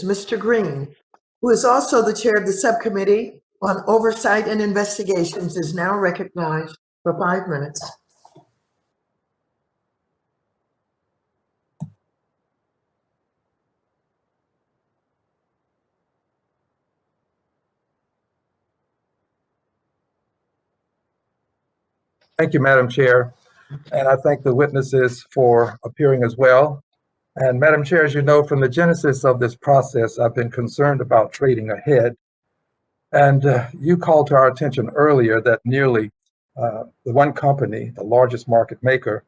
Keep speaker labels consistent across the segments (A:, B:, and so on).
A: Business, Mr. Green, who is also the chair of the Subcommittee on Oversight and Investigations, is now recognized for 5 minutes.
B: Thank you, Madam Chair, and I thank the witnesses for appearing as well. And Madam Chair, as you know, from the genesis of this process, I've been concerned about trading ahead. And you called to our attention earlier that nearly the one company, the largest market maker,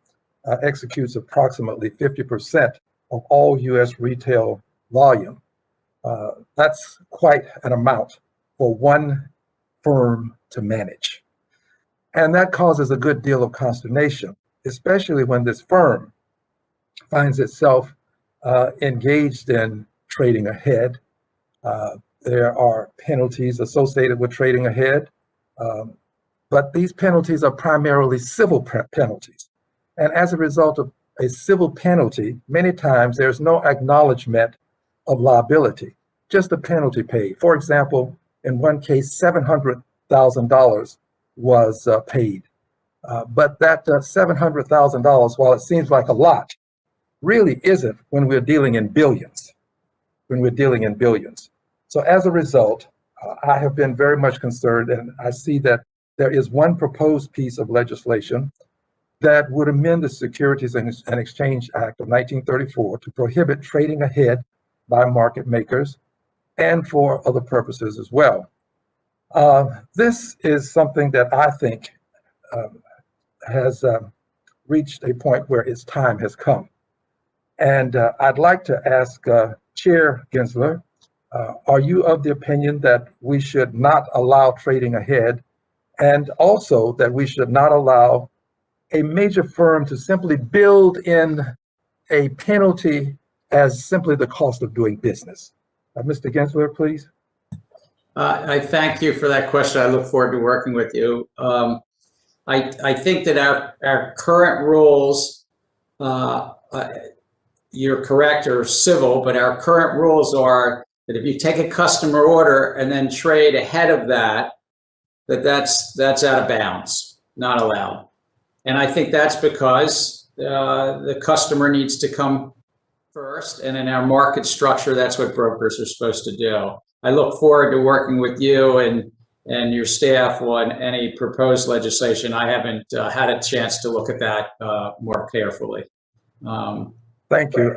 B: executes approximately 50% of all U.S. retail volume. That's quite an amount for one firm to manage. And that causes a good deal of consternation, especially when this firm finds itself engaged in trading ahead. There are penalties associated with trading ahead, but these penalties are primarily civil penalties. And as a result of a civil penalty, many times there's no acknowledgement of liability, just a penalty paid. For example, in one case, $700,000 was paid. But that $700,000, while it seems like a lot, really isn't when we're dealing in billions, So as a result, I have been very much concerned, and I see that there is one proposed piece of legislation that would amend the Securities and Exchange Act of 1934 to prohibit trading ahead by market makers and for other purposes as well. This is something that I think has reached a point where its time has come. And I'd like to ask Chair Gensler, are you of the opinion that we should not allow trading ahead, and also that we should not allow a major firm to simply build in a penalty as simply the cost of doing business? Mr. Gensler, please.
C: I thank you for that question. I look forward to working with you. I think that our current rules, you're correct, are civil, but our current rules are that if you take a customer order and then trade ahead of that, that's out of bounds, not allowed. And I think that's because the customer needs to come first, and in our market structure, that's what brokers are supposed to do. I look forward to working with you and your staff on any proposed legislation. I haven't had a chance to look at that more carefully.
B: Thank you.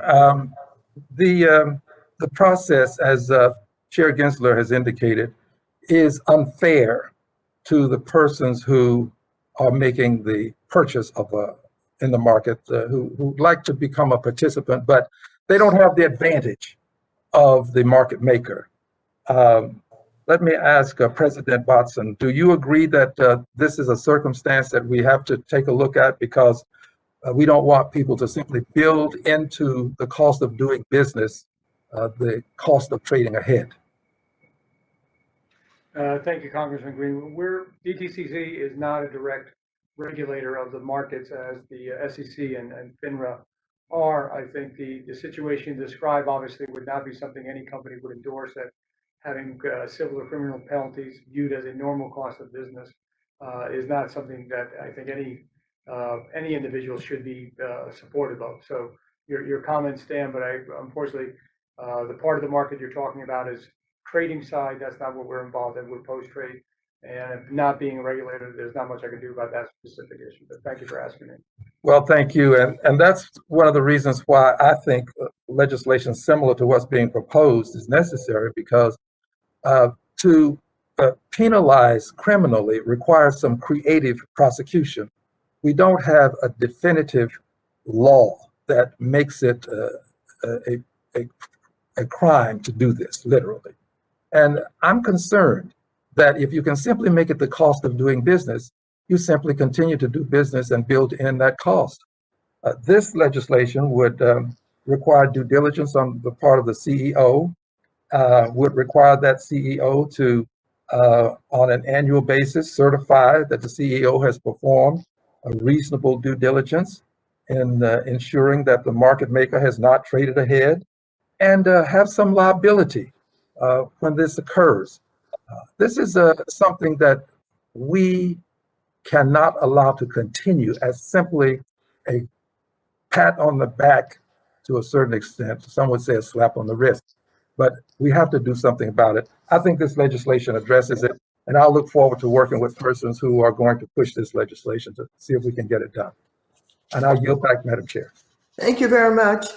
B: The process, as Chair Gensler has indicated, is unfair to the persons who are making the purchase of in the market, who like to become a participant, but they don't have the advantage of the market maker. Let me ask President Watson, do you agree that this is a circumstance that we have to take a look at, because we don't want people to simply build into the cost of doing business the cost of trading ahead?
D: Thank you, Congressman Green. DTCC is not a direct regulator of the markets as the SEC and FINRA are. I think the situation described obviously would not be something any company would endorse, that having civil or criminal penalties viewed as a normal cost of business is not something that I think any individual should be supportive of. So your comments stand, but unfortunately, the part of the market you're talking about is trading side. That's not what we're involved in. We're post-trade, and not being a regulator, there's not much I can do about that specific issue. But thank you for asking me.
B: Well, thank you. And that's one of the reasons why I think legislation similar to what's being proposed is necessary, because to penalize criminally requires some creative prosecution. We don't have a definitive law that makes it a crime to do this, literally. And I'm concerned that if you can simply make it the cost of doing business, you simply continue to do business and build in that cost. This legislation would require due diligence on the part of the CEO, would require that CEO to, on an annual basis, certify that the CEO has performed a reasonable due diligence in ensuring that the market maker has not traded ahead. and have some liability when this occurs. This is something that we cannot allow to continue as simply a pat on the back to a certain extent. Some would say a slap on the wrist, but we have to do something about it. I think this legislation addresses it, and I'll look forward to working with persons who are going to push this legislation to see if we can get it done. And I'll yield back, Madam Chair.
A: Thank you very much.